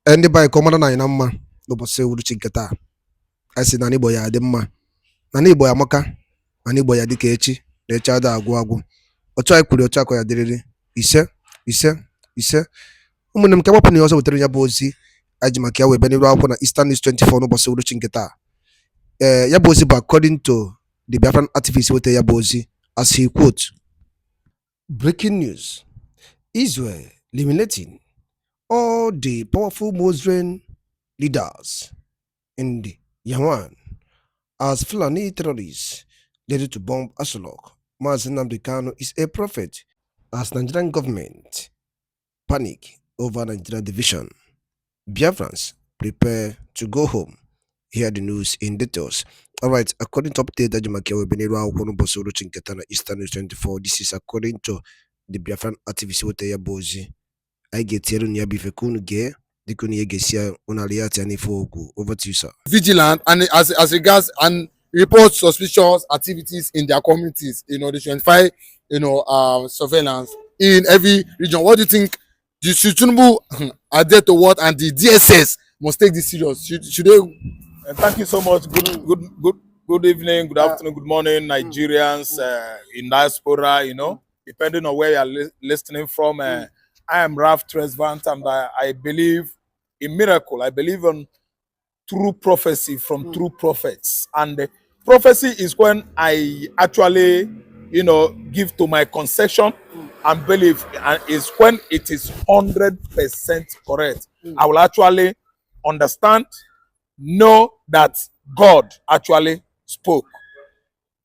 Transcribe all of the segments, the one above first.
ndị be anyị ka ọ mara na anyị na mma n'ụbọchị uhuruchi nke taa. Anyị sị na n'Igbo ya adị mma, na n'Igbo ya amaka, na n'Igbo ya dịka echi na echi ada agwụ agwụ. Otu anyị kwuru otu akọ ya dịrịrị. Ise ise ise. Ụmụnne m, ka gbapụ na ihe ọzọ wetara ya bụ ozi anyị ji maka ya wee bịa n'iru akwụkwọ na Eastern News 24 n'ụbọchị uhuruchi nke taa. Ya bụ ozi bụ according to the Biafran activist wetara ya bụ ozi, as he quote: breaking news, Israel eliminating all the powerful Muslim leaders in the Yaman as Fulani terrorists ready to bomb Asolok. Mazi Nnamdi Kanu is a prophet as Nigerian government panic over Nigeria division. Biafrans prepare to go home. Hear the news in details. All right, according to update that Jumakia will be near Eastern News 24. This is according to the Biafran activist Woteya Bozi. I get here on Yabifekun Gay, the Kunia Gesia Unaliati and Ifogu. Over to you, sir. Vigilant and as regards and report suspicious activities in their communities, they should find, surveillance in every region. What do you think the Sutunbu are there to what, and the DSS must take this serious? Should they? Thank you so much. Good evening, good afternoon, good morning, Nigerians in diaspora. Depending on where you're listening from. I am Ralph Tresvant, and I believe in miracle. I believe in true prophecy from true prophets. And prophecy is when I actually, give to my concession and believe, and is when it is 100% correct. I will actually understand, know that God actually spoke.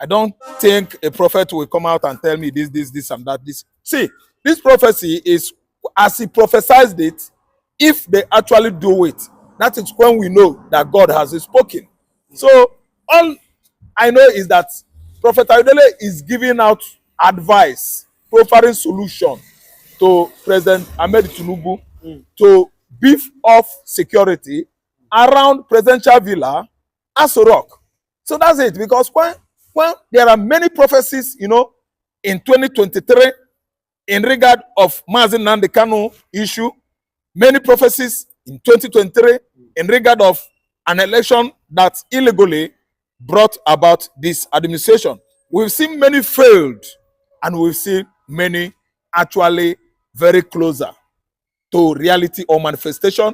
I don't think a prophet will come out and tell me this, and that. See, this prophecy is as he prophesied it. If they actually do it, that is when we know that God has spoken. So all I know is that Prophet Ayodele is giving out advice, proffering solution to President Ahmed Tinubu to beef off security around Presidential Villa, Aso Rock. So that's it. Because when there are many prophecies, in 2023, in regard of Mazi Nnamdi Kanu issue, many prophecies in 2023 in regard of an election that illegally brought about this administration. We've seen many failed, and we've seen many actually very closer to reality or manifestation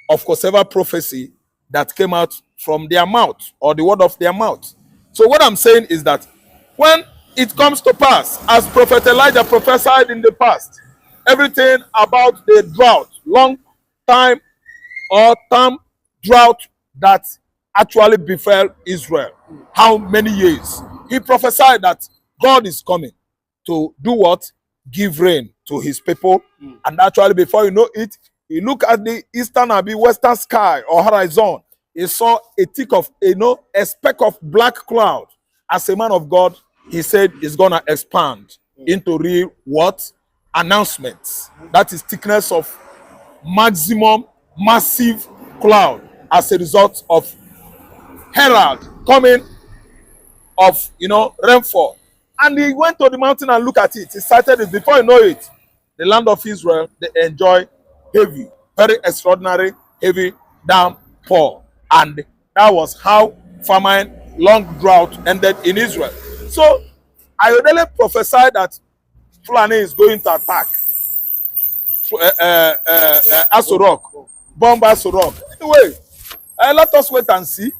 of whatever prophecy that came out from their mouth or the word of their mouth. So what I'm saying is that when it comes to pass, as Prophet Elijah prophesied in the past, everything about the drought, long time or term drought that actually befell Israel, how many years? He prophesied that God is coming to do what? Give rain to his people. And actually, before you know it, you look at the eastern or the western sky or horizon, he saw a tick of, a speck of black cloud. As a man of God, he said it's gonna expand into real what? Announcements. That is thickness of maximum massive cloud as a result of herald coming of rainfall. And he went to the mountain and looked at it. He cited it. Before you know it, the land of Israel, they enjoy heavy, very extraordinary, heavy downpour. And that was how famine, long drought ended in Israel. So Ayodele prophesied that Fulani is going to attack Aso Rock, bomb Aso Rock. Anyway, let us wait and see.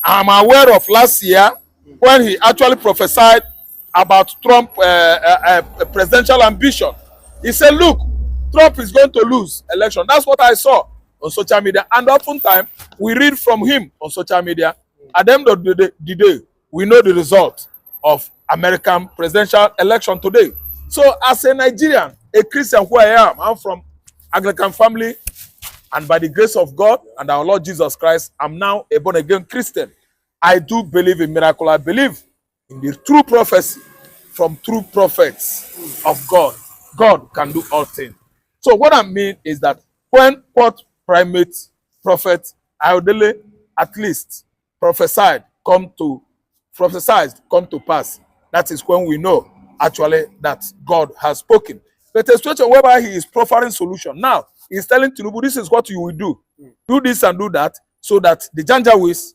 I'm aware of last year when he actually prophesied about Trump presidential ambition. He said, look, Trump is going to lose election. That's what I saw on social media. And oftentimes, we read from him on social media. At the end of the day, we know the result of American presidential election today. So as a Nigerian, a Christian who I am, I'm from Anglican family, and by the grace of God and our Lord Jesus Christ, I'm now a born-again Christian. I do believe in miracle. I believe in the true prophecy from true prophets of God. God can do all things. So what I mean is that when what primate prophet Ayodele at least prophesied come to pass, that is when we know actually that God has spoken. But a situation whereby he is proffering solution. Now, is telling Tinubu, this is what you will do. Do this and do that, so that the Janjaweeds,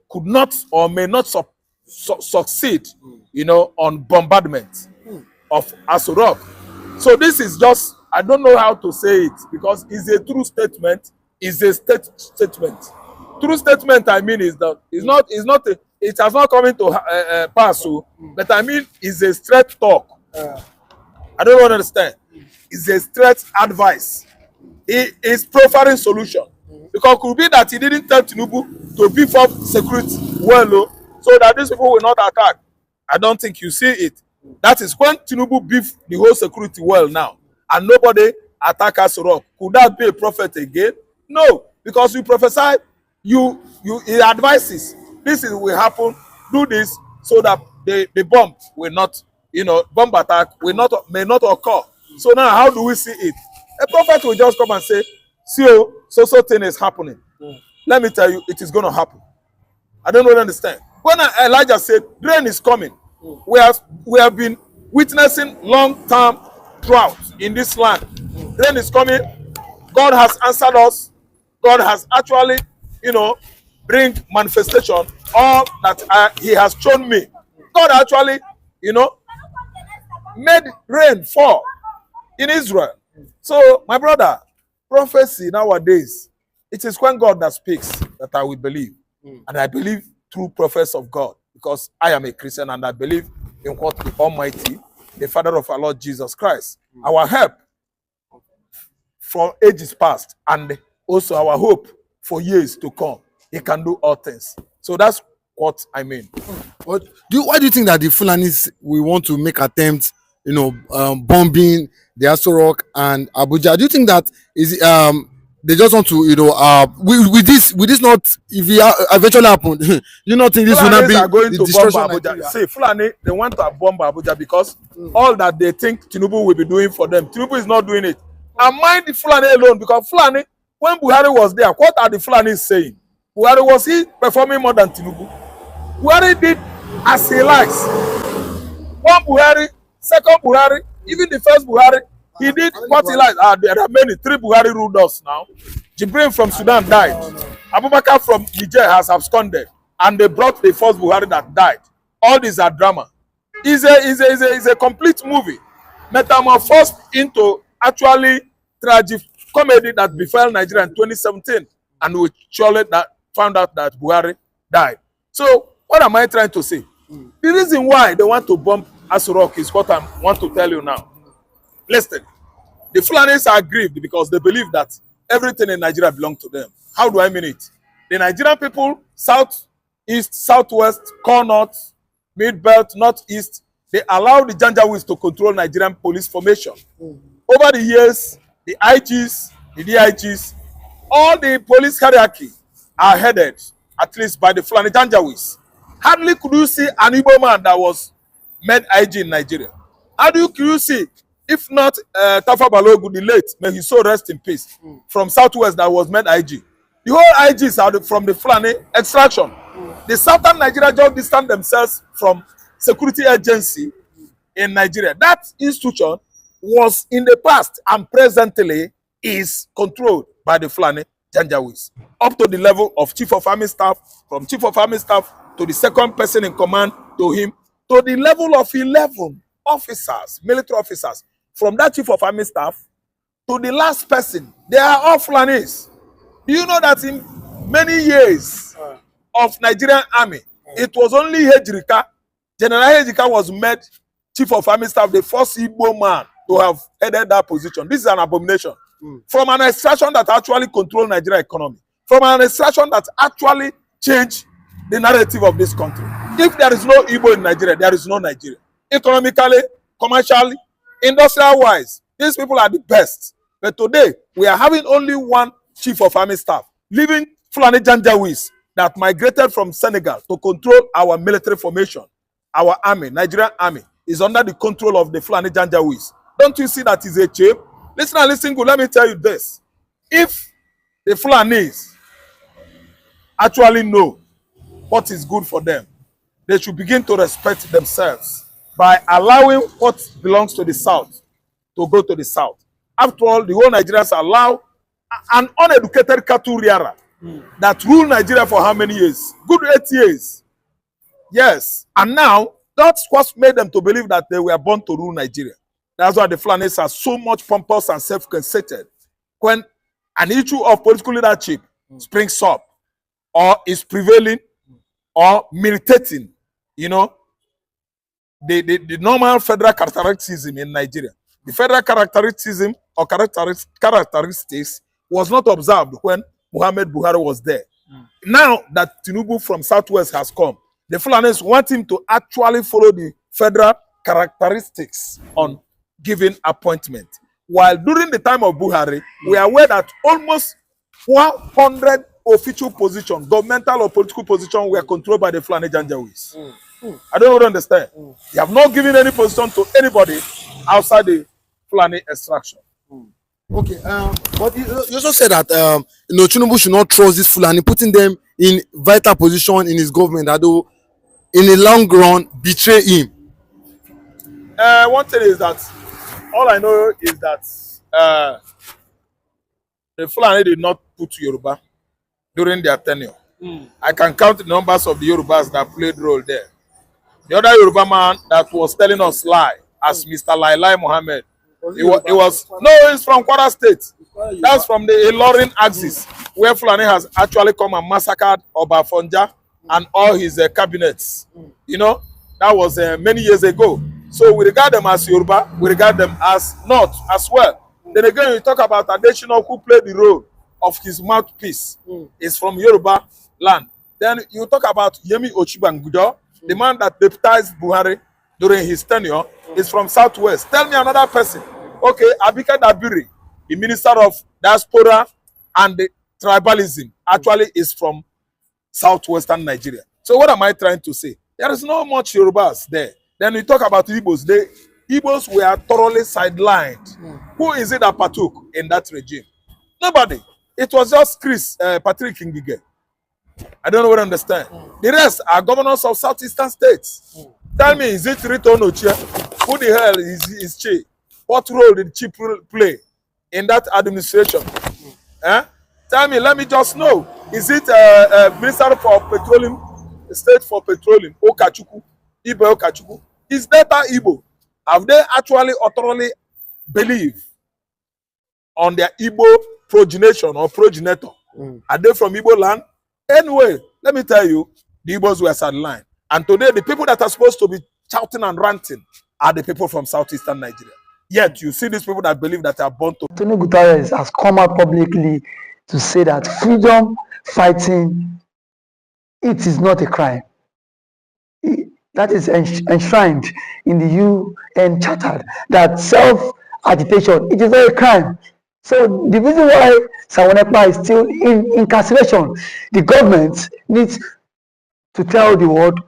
could not or may not succeed, on bombardment of Aso Rock. So this is just, I don't know how to say it, because it's a true statement. It's a statement. True statement, I mean, is that it has not come into pass, but I mean, it's a straight talk. I don't understand. It's a straight advice. It is proffering solution. Because it could be that he didn't tell Tinubu to beef up security well, so that these people will not attack. I don't think you see it. That is when Tinubu beef the whole security well now, and nobody attack Aso Rock. Could that be a prophet again? No, because you prophesy, he advises, this is will happen, do this, so that the bomb will not, bomb attack may not occur. So now how do we see it? A prophet will just come and say, see, so thing is happening. Let me tell you, it is going to happen. I don't really understand. When Elijah said, rain is coming, we have been witnessing long-term drought in this land. Rain is coming. God has answered us. God has actually, bring manifestation, all that he has shown me. God actually, made rain fall in Israel. So, my brother, prophecy nowadays, it is when God that speaks that I will believe. And I believe through prophets of God, because I am a Christian and I believe in what the Almighty, the Father of our Lord Jesus Christ, our help from ages past, and also our hope for years to come. He can do all things. So that's what I mean. But why do you think that the Fulanis will want to make attempts, bombing the Aso Rock and Abuja? Do you think that they just want to, with this not, if it eventually happen, you not think this will not be are going the to destruction bomb of Abuja? Nigeria? See, Fulani, they want to bomb Abuja because all that they think Tinubu will be doing for them, Tinubu is not doing it. And mind the Fulani alone, because Fulani, when Buhari was there, what are the Fulani saying? Buhari, was he performing more than Tinubu? Buhari did as he likes. One Buhari, second Buhari, even the first Buhari, he did what he likes. There are many. 3 Buhari ruled us now. Jibril from Sudan died. Abubakar from Niger has absconded. And they brought the first Buhari that died. All these are drama. It's a complete movie. Metamorphosed into actually tragic comedy that befell Nigeria in 2017. And we surely found out that Buhari died. So, what am I trying to say? The reason why they want to bomb Aso Rock is what I want to tell you now. Listen, the Fulanis are grieved because they believe that everything in Nigeria belongs to them. How do I mean it? The Nigerian people, south, east, southwest, core north, mid-belt, northeast, they allow the Janjaweeds to control Nigerian police formation. Over the years, the IGs, the DIGs, all the police hierarchy are headed, at least by the Fulani Janjaweeds. Hardly could you see an Igbo man that was made IG in Nigeria. How do you see, if not Tafa Balogu, the late, may his soul rest in peace, from Southwest that was made IG. The whole IGs are from the Fulani extraction. The Southern Nigeria just distance themselves from security agency in Nigeria. That institution was in the past and presently is controlled by the Fulani Janjaweeds, up to the level of Chief of Army Staff, from Chief of Army Staff to the second person in command to him, to the level of 11 officers, military officers, from that Chief of Army Staff to the last person. They are all Fulanis. Do you know that in many years of Nigerian army, it was only Hejirika, General Hejirika was made Chief of Army Staff, the first Igbo man to have headed that position. This is an abomination. From an extraction that actually controlled Nigeria economy, from an extraction that actually changed the narrative of this country. If there is no Igbo in Nigeria, there is no Nigeria. Economically, commercially, industrial-wise, these people are the best. But today, we are having only one Chief of Army Staff, leaving Fulani Janjaweeds that migrated from Senegal to control our military formation. Our army, Nigerian army, is under the control of the Fulani Janjaweeds. Don't you see that is a shame? Listen and listen good. Let me tell you this. If the Fulanis actually know what is good for them, they should begin to respect themselves by allowing what belongs to the South to go to the South, After all, the whole Nigerians allow an uneducated cattle rearer that ruled Nigeria for how many years? Good 8 years. Yes. And now, that's what made them to believe that they were born to rule Nigeria. That's why the Fulanis are so much pompous and self-conceited. When an issue of political leadership springs up, or is prevailing, or militating, you know, the normal federal characteristics in Nigeria. The federal characteristics or characteristics was not observed when Muhammad Buhari was there. Now that Tinubu from Southwest has come, the Fulanis want him to actually follow the federal characteristics on giving appointment. While during the time of Buhari, we are aware that almost 100 official positions, governmental or political positions, were controlled by the Fulani Janjaweeds. I don't really understand. They have not given any position to anybody outside the Fulani extraction. Okay, but you also said that you know, Tinubu should not trust this Fulani, putting them in vital position in his government that will, in the long run, betray him. One thing is that all I know is that the Fulani did not put Yoruba during their tenure. I can count the numbers of the Yorubas that played role there. The other Yoruba man that was telling us lie, as Mr. Lailai Mohammed, he's from Kwara State. That's from the Ilorin axis, where Fulani has actually come and massacred Obafonja and all his cabinets. You know, that was many years ago. So we regard them as Yoruba, we regard them as North as well. Then again, you talk about Adesina, who played the role of his mouthpiece, is from Yoruba land. Then you talk about Yemi Ochibangudo, the man that deputized Buhari during his tenure, is from Southwest. Tell me another person. Okay, Abika Dabiri, the minister of diaspora and the tribalism, actually is from Southwestern Nigeria. So what am I trying to say? There is not much Yorubas there. Then we talk about Igbos. The Igbos were thoroughly sidelined. Who is it that partook in that regime? Nobody. It was just Patrick Ngige. I don't know what I understand. The rest are governors of southeastern states. Tell me, is it Rito Nochia? Who the hell is Che? What role did Che play in that administration? Tell me, let me just know. Is it Minister for Petroleum, State for Petroleum, Okachuku, Ibe Okachuku? Is that Igbo? Have they actually utterly believed on their Igbo progenation or progenitor? Are they from Igbo land? Anyway, let me tell you, the Igbos were sidelined. And today, the people that are supposed to be shouting and ranting are the people from southeastern Nigeria. Yet, you see these people that believe that they are born to. Antonio Guterres has come out publicly to say that freedom fighting, it is not a crime. That is enshrined in the UN Charter, that self-agitation, it is not a crime. So the reason why Sawonepa is still in incarceration, the government needs to tell the world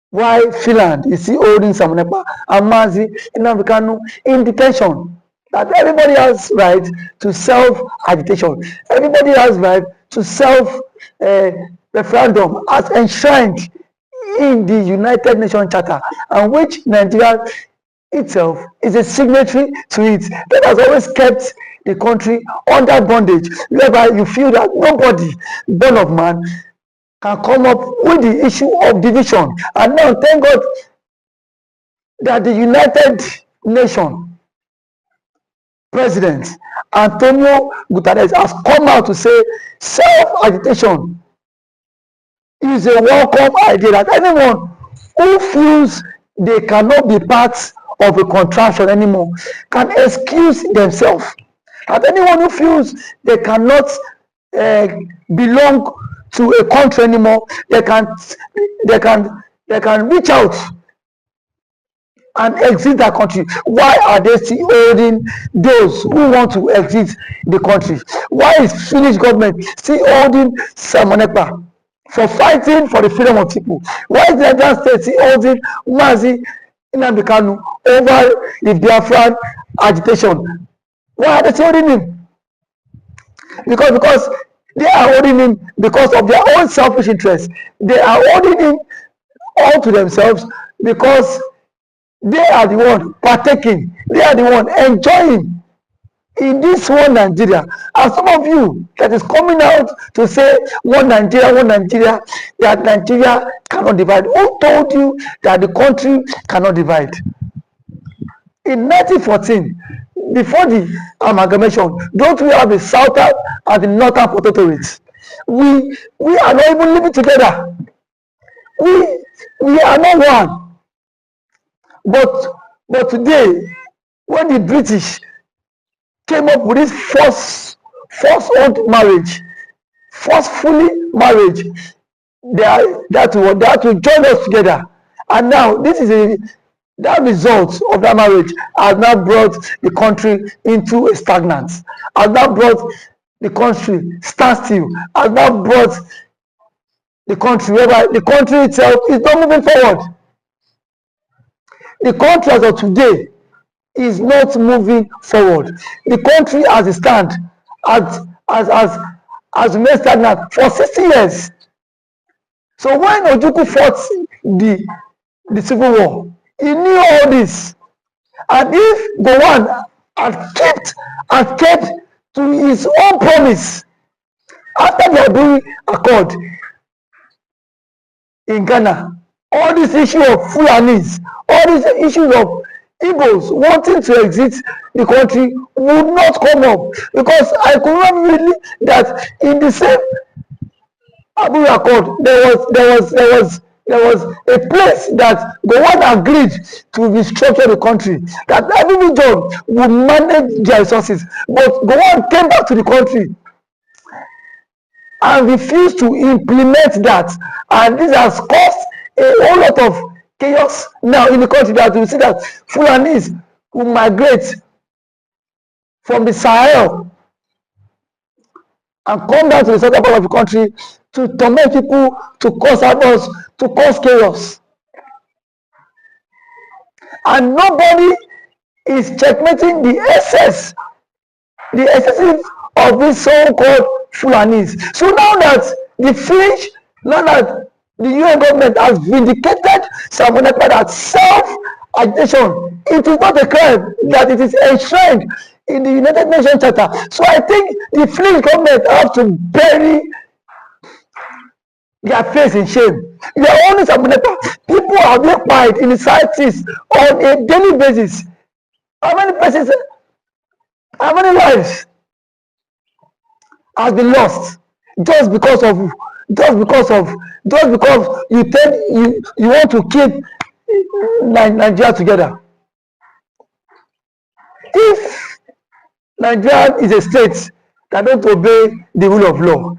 why Finland is still holding Sawonepa and Mazi Nnamdi in detention. That everybody has right to self-agitation. Everybody has right to self-referendum as enshrined in the United Nations Charter, and which Nigeria itself is a signatory to it. That has always kept the country under bondage, whereby you feel that nobody born of man can come up with the issue of division. And now, thank God that the United Nations President Antonio Guterres has come out to say self-agitation is a welcome idea, that anyone who feels they cannot be part of a contraction anymore can excuse themselves. That anyone who feels they cannot belong to a country anymore, they can reach out and exit that country. Why are they still holding those who want to exit the country? Why is Finnish government still holding Samonepa for fighting for the freedom of people? Why is the Nigerian state still holding Mazi Nnamdi Kanu over the Biafran agitation? Why are they still holding him? Because they are holding him because of their own selfish interests. They are holding him all to themselves because they are the one partaking, they are the one enjoying in this one Nigeria. And some of you that is coming out to say one Nigeria, that Nigeria cannot divide. Who told you that the country cannot divide? In 1914, before the amalgamation, don't we have the southern and the northern protectorates? We are not even living together. We are not one. But today, when the British came up with this forceful marriage, forcefully marriage, they are to join us together. And now this is that result of that marriage has now brought the country into a stagnant, has now brought the country standstill, has now brought the country whereby the country itself is not moving forward. The country as of today is not moving forward. The country as it stands has remained stagnant for 60 years. So when Ojukwu fought the civil war, he knew all this. And if Gowon had kept to his own promise after the Aburi Accord in Ghana, all this issue of Fulanis, all these issues of Igbos wanting to exit the country would not come up, because I could not believe that in the same Aburi Accord there was a place that Gowon agreed to restructure the country, that every region would manage their resources, but Gowon came back to the country and refused to implement that, and this has caused a whole lot of chaos now in the country, that we see that Fulanis will migrate from the Sahel and come down to the southern part of the country to torment people, to cause havoc, to cause chaos. And nobody is checkmating the excessive of these so-called Fulanis. So now that the UN government has vindicated Simon Ekpa that self-agitation, it is not a crime, that it is enshrined in the United Nations Charter. So I think the Flemish government have to bury their face in shame. They are only Simon Ekpa. People are being quiet in the societies on a daily basis. How many persons, how many lives has been lost just because you want to keep Nigeria together? If Nigeria is a state that don't obey the rule of law,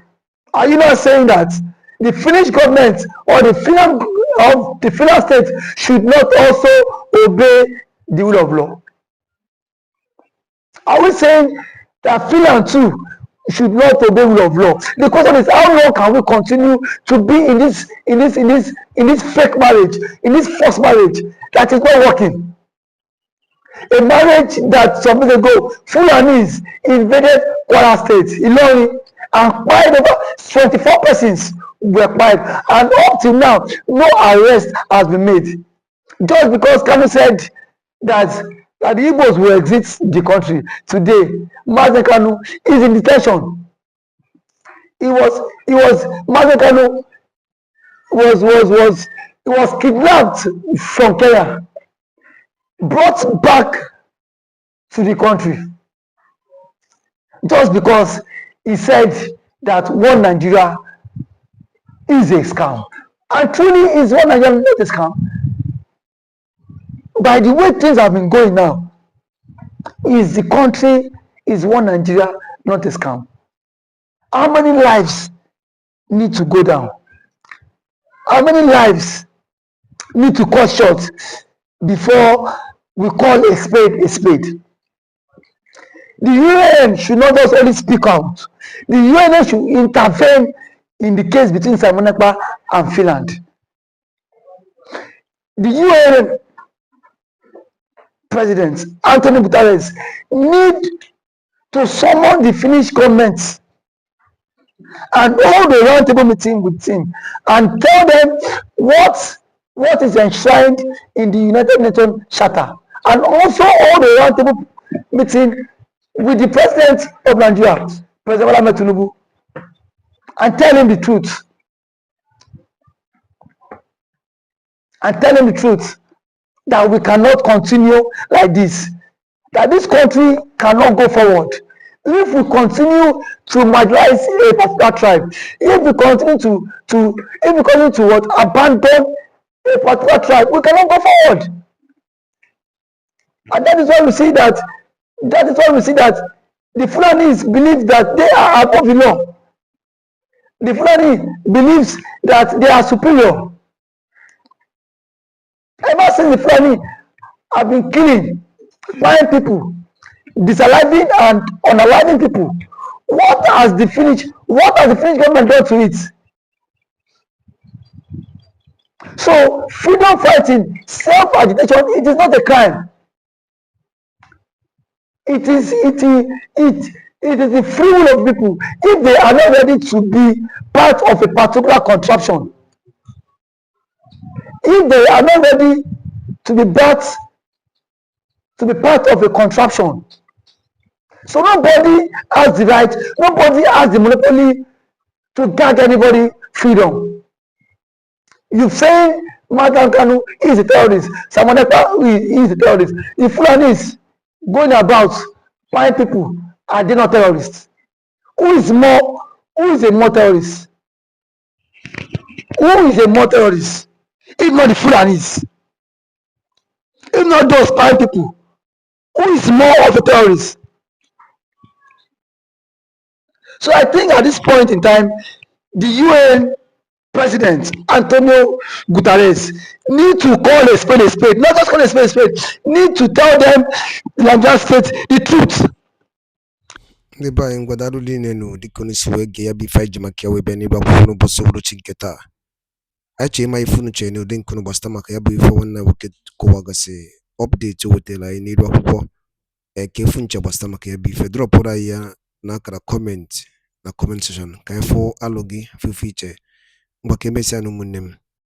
are you not saying that the Finnish government or the Finland state should not also obey the rule of law? Are we saying that Finland too should not obey rule of law? The question is, how long can we continue to be in this fake marriage, in this false marriage that is not working? A marriage that some years ago Fulanis invaded Kwara State, Ilorin, and quiet over 24 persons were quiet, and up till now no arrest has been made. Just because Kanu said that the Igbos will exit the country today, Mazen Kanu is in detention. Mazen Kanu was kidnapped from Kenya, brought back to the country, just because he said that one Nigeria is a scam. And truly is one Nigeria not a scam. By the way things have been going now, is the country, is one Nigeria not a scam? How many lives need to go down? How many lives need to cut short before we call a spade a spade? The UN should not just only speak out. The UN should intervene in the case between Simon Ekpa and Finland. The UN President Antonio Guterres need to summon the Finnish government and hold a roundtable meeting with him and tell them what is enshrined in the United Nations Charter, and also hold a roundtable meeting with the president of Nigeria, President Bola Ahmed Tinubu, and tell him the truth. And tell him the truth that we cannot continue like this. That this country cannot go forward. If we continue to marginalize a particular tribe, if we continue to what, abandon a particular tribe, we cannot go forward. And that is why we see that the Fulanis believe that they are above the law. The Fulani believes that they are superior. Ever since the Fulani have been killing, buying people, disaliving and unaliving people, what has the Finnish government done to it? So freedom fighting, self-agitation, it is not a crime. It is the free will of people if they are not ready to be part of a particular contraption. If they are not ready to be part of a contraption. So nobody has the right, nobody has the monopoly to gag anybody freedom. You say Madam Kanu is a terrorist, Samonekpa is a terrorist. The Fulanis going about buying people, are they not terrorists? Who is a more terrorist? Who is a more terrorist? If not the Fulanis, if not those buying people, who is more of a terrorist? So I think at this point in time, the UN President Antonio Guterres need to call a spade, not just call a spade, need to tell them, the Nigerian state, the truth. Ndị be anyị ngwadaru niile nụ dịka unu si wee gee ya bụ ife anyị ji maka ya wee bịa n'ebe akwụkwọ n'ụbọchị uhuruchi nke taa. Anyị chọrọ ịma ife unu chere n'ụdị nke unu gbasata maka ya bụ ife nwanne nwoke kọwagasị ọpdeti o wetara anyị n'iru akwụkwọ ka efu nche gbasata maka ya bụ ife dropụrụ anyị ya n'akara kọment na kọment sekshọn ka anyị fụ alụ gị fụfụ iche ngwa ka emesịa na ụmụnne m.